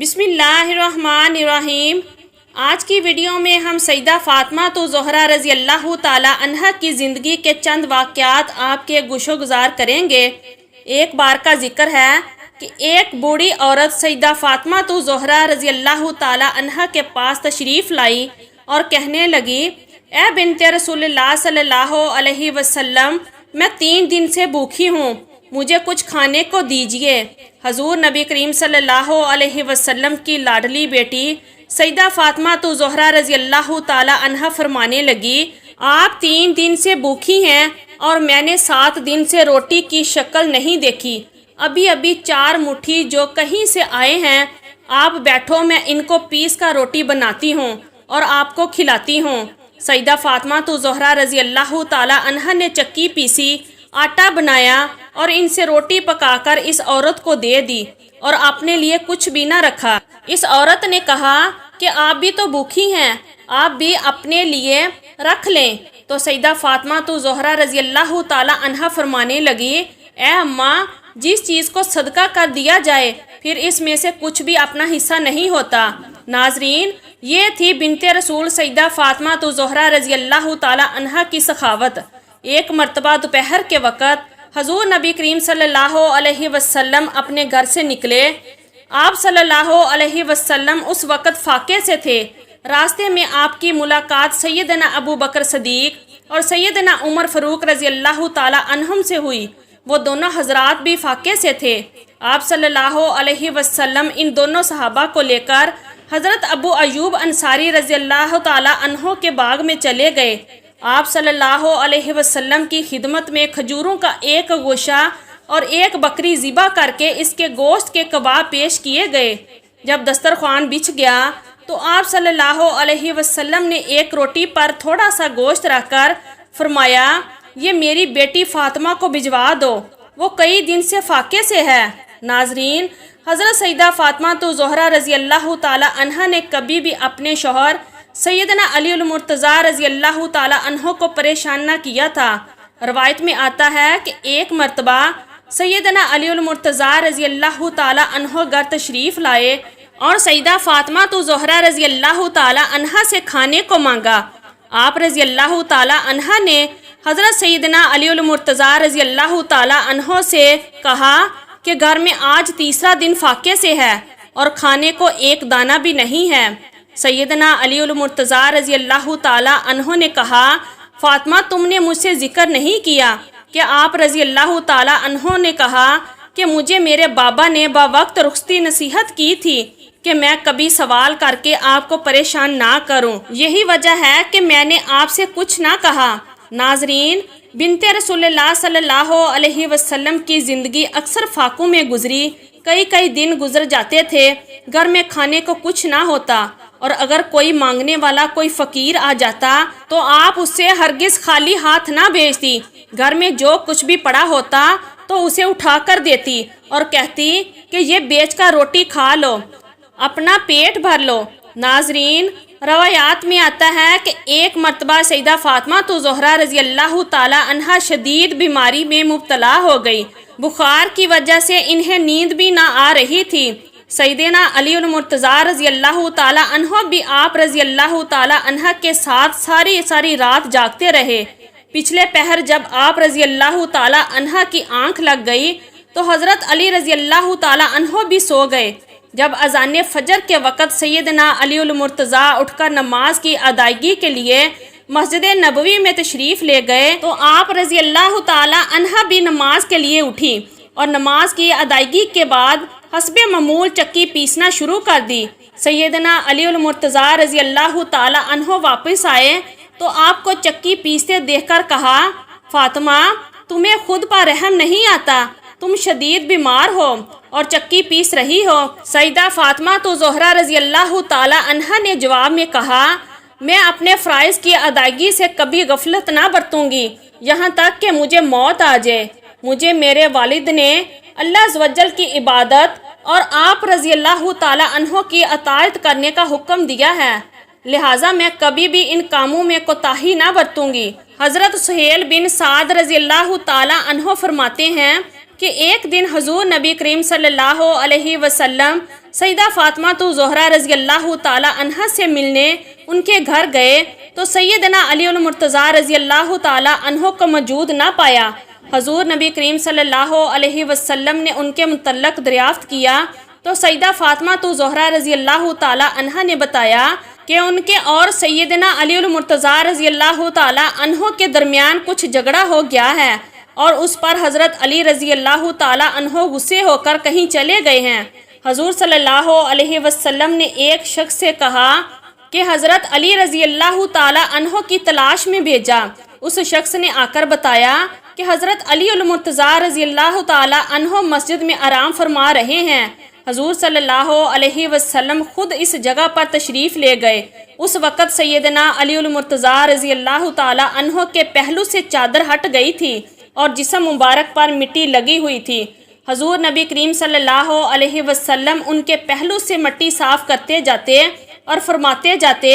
بسم اللہ الرحمن الرحیم۔ آج کی ویڈیو میں ہم سیدہ فاطمہ زہرا رضی اللہ تعالیٰ عنہ کی زندگی کے چند واقعات آپ کے گوشو گزار کریں گے۔ ایک بار کا ذکر ہے کہ ایک بوڑھی عورت سیدہ فاطمہ زہرا رضی اللہ تعالیٰ عنہ کے پاس تشریف لائی اور کہنے لگی، اے بنت رسول اللہ صلی اللہ علیہ وسلم، میں 3 دن سے بھوکھی ہوں، مجھے کچھ کھانے کو دیجیے۔ حضور نبی کریم صلی اللہ علیہ وسلم کی لاڈلی بیٹی سیدہ فاطمہ زہرا رضی اللہ تعالی عنہ فرمانے لگی، آپ 3 دن سے بھوکھی ہیں اور میں نے 7 دن سے روٹی کی شکل نہیں دیکھی، ابھی 4 مٹھی جو کہیں سے آئے ہیں، آپ بیٹھو، میں ان کو پیس کا روٹی بناتی ہوں اور آپ کو کھلاتی ہوں۔ سیدہ فاطمہ زہرا رضی اللہ تعالی عنہ نے چکی پیسی، آٹا بنایا اور ان سے روٹی پکا کر اس عورت کو دے دی اور اپنے لیے کچھ بھی نہ رکھا۔ اس عورت نے کہا کہ آپ بھی تو بھوکھی ہیں، آپ بھی اپنے لیے رکھ لیں۔ تو سیدہ فاطمہ زہرا رضی اللہ تعالی عنہ فرمانے لگی، اے اماں، جس چیز کو صدقہ کر دیا جائے پھر اس میں سے کچھ بھی اپنا حصہ نہیں ہوتا۔ ناظرین، یہ تھی بنت رسول سیدہ فاطمہ زہرا رضی اللہ تعالی عنہ کی سخاوت۔ ایک مرتبہ دوپہر کے وقت حضور نبی کریم صلی اللہ علیہ وسلم اپنے گھر سے نکلے۔ آپ صلی اللہ علیہ وسلم اس وقت فاقے سے تھے۔ راستے میں آپ کی ملاقات سیدنا ابو بکر صدیق اور سیدنا عمر فاروق رضی اللہ تعالی عنہم سے ہوئی۔ وہ دونوں حضرات بھی فاقے سے تھے۔ آپ صلی اللہ علیہ وسلم ان دونوں صحابہ کو لے کر حضرت ابو ایوب انصاری رضی اللہ تعالی عنہ کے باغ میں چلے گئے۔ آپ صلی اللہ علیہ وسلم کی خدمت میں کھجوروں کا ایک گوشہ اور ایک بکری ذبح کر کے اس کے گوشت کے کباب پیش کیے گئے۔ جب دسترخوان بچھ گیا تو آپ صلی اللہ علیہ وسلم نے ایک روٹی پر تھوڑا سا گوشت رکھ کر فرمایا، یہ میری بیٹی فاطمہ کو بھجوا دو، وہ کئی دن سے فاقے سے ہے۔ ناظرین، حضرت سیدہ فاطمہ زہرا رضی اللہ تعالی عنہ نے کبھی بھی اپنے شوہر سیدنا علی المرتضیٰ رضی اللہ تعالی عنہ کو پریشان نہ کیا تھا۔ روایت میں آتا ہے کہ ایک مرتبہ سیدنا علی المرتضیٰ رضی اللہ تعالی عنہ گھر تشریف لائے اور سیدہ فاطمہ زہرا رضی اللہ تعالی عنہ سے کھانے کو مانگا۔ آپ رضی اللہ تعالی عنہ نے حضرت سیدنا علی المرتضیٰ رضی اللہ تعالی عنہ سے کہا کہ گھر میں آج 3را دن فاقے سے ہے اور کھانے کو ایک دانہ بھی نہیں ہے۔ سیدنا علی المرتضیٰ رضی اللہ تعالی عنہ نے کہا، فاطمہ، تم نے مجھ سے ذکر نہیں کیا کہ آپ رضی اللہ تعالی عنہ نے کہا کہ مجھے میرے بابا نے باوقت رخصتی نصیحت کی تھی کہ میں کبھی سوال کر کے آپ کو پریشان نہ کروں، یہی وجہ ہے کہ میں نے آپ سے کچھ نہ کہا۔ ناظرین، بنت رسول اللہ صلی اللہ علیہ وسلم کی زندگی اکثر فاقوں میں گزری۔ کئی دن گزر جاتے تھے، گھر میں کھانے کو کچھ نہ ہوتا، اور اگر کوئی مانگنے والا کوئی فقیر آ جاتا تو آپ اس سے ہرگز خالی ہاتھ نہ بھیجتی، گھر میں جو کچھ بھی پڑا ہوتا تو اسے اٹھا کر دیتی اور کہتی کہ یہ بیچ کر روٹی کھا لو، اپنا پیٹ بھر لو۔ ناظرین، روایات میں آتا ہے کہ ایک مرتبہ سیدہ فاطمہ زہرا رضی اللہ تعالی عنہ شدید بیماری میں مبتلا ہو گئی۔ بخار کی وجہ سے انہیں نیند بھی نہ آ رہی تھی۔ سیدنا علی المرتضیٰ رضی اللہ تعالی عنہ بھی آپ رضی اللہ تعالی عنہ کے ساتھ ساری رات جاگتے رہے۔ پچھلے پہر جب آپ رضی اللہ تعالی عنہ کی آنکھ لگ گئی تو حضرت علی رضی اللہ تعالی عنہ بھی سو گئے۔ جب اذان فجر کے وقت سیدنا علی المرتضیٰ اٹھ کر نماز کی ادائیگی کے لیے مسجد نبوی میں تشریف لے گئے تو آپ رضی اللہ تعالی عنہ بھی نماز کے لیے اٹھی اور نماز کی ادائیگی کے بعد حسب معمول چکی پیسنا شروع کر دی۔ سیدنا علی المرتضیٰ رضی اللہ تعالی عنہ واپس آئے تو آپ کو چکی پیستے دیکھ کر کہا، فاطمہ، تمہیں خود پر رحم نہیں آتا، تم شدید بیمار ہو اور چکی پیس رہی ہو۔ سیدہ فاطمہ زہرا رضی اللہ تعالی عنہ نے جواب میں کہا، میں اپنے فرائض کی ادائیگی سے کبھی غفلت نہ برتوں گی یہاں تک کہ مجھے موت آ جائے۔ مجھے میرے والد نے اللہ عز و جل کی عبادت اور آپ رضی اللہ تعالی عنہ کی اطاعت کرنے کا حکم دیا ہے، لہٰذا میں کبھی بھی ان کاموں میں کوتاہی نہ برتوں گی۔ حضرت سہیل بن سعد رضی اللہ تعالی عنہ فرماتے ہیں کہ ایک دن حضور نبی کریم صلی اللہ علیہ وسلم سیدہ فاطمہ زہرا رضی اللہ تعالی عنہ سے ملنے ان کے گھر گئے تو سیدنا علی المرتضیٰ رضی اللہ تعالی عنہ کو موجود نہ پایا۔ حضور نبی کریم صلی اللہ علیہ وسلم نے ان کے متعلق دریافت کیا تو سیدہ فاطمہ زہرا رضی اللہ تعالی عنہ نے بتایا کہ ان کے اور سیدنا علی المرتضیٰ رضی اللہ تعالی عنہ کے درمیان کچھ جھگڑا ہو گیا ہے اور اس پر حضرت علی رضی اللہ تعالی عنہ غصے ہو کر کہیں چلے گئے ہیں۔ حضور صلی اللہ علیہ وسلم نے ایک شخص سے کہا کہ حضرت علی رضی اللہ تعالی عنہ کی تلاش میں بھیجا۔ اس شخص نے آ کر بتایا کہ حضرت علی المرتضیٰ رضی اللہ تعالی عنہ مسجد میں آرام فرما رہے ہیں۔ حضور صلی اللہ علیہ وسلم خود اس جگہ پر تشریف لے گئے۔ اس وقت سیدنا علی المرتضیٰ رضی اللہ تعالی عنہ کے پہلو سے چادر ہٹ گئی تھی اور جسم مبارک پر مٹی لگی ہوئی تھی۔ حضور نبی کریم صلی اللہ علیہ وسلم ان کے پہلو سے مٹی صاف کرتے جاتے اور فرماتے جاتے،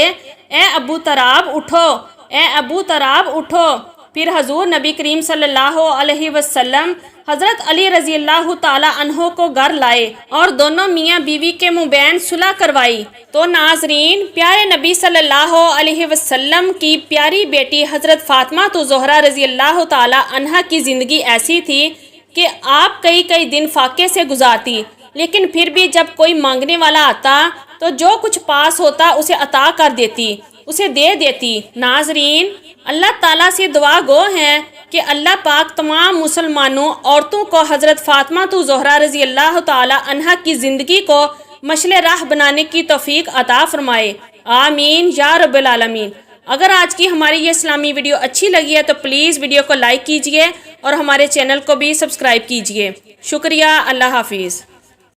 اے ابو تراب اٹھو، اے ابو تراب اٹھو۔ پھر حضور نبی کریم صلی اللہ علیہ وسلم حضرت علی رضی اللہ تعالی عنہ کو گھر لائے اور دونوں میاں بیوی کے مابین صلح کروائی۔ تو ناظرین، پیارے نبی صلی اللہ علیہ وسلم کی پیاری بیٹی حضرت فاطمہ زہرا رضی اللہ تعالی عنہ کی زندگی ایسی تھی کہ آپ کئی دن فاقے سے گزارتی، لیکن پھر بھی جب کوئی مانگنے والا آتا تو جو کچھ پاس ہوتا اسے عطا کر دیتی، اسے دے دیتی۔ ناظرین، اللہ تعالیٰ سے دعا گو ہیں کہ اللہ پاک تمام مسلمانوں عورتوں کو حضرت فاطمہ زہرا رضی اللہ تعالی عنہ کی زندگی کو مشعل راہ بنانے کی توفیق عطا فرمائے، آمین یا رب العالمین۔ اگر آج کی ہماری یہ اسلامی ویڈیو اچھی لگی ہے تو پلیز ویڈیو کو لائک کیجئے اور ہمارے چینل کو بھی سبسکرائب کیجئے۔ شکریہ، اللہ حافظ۔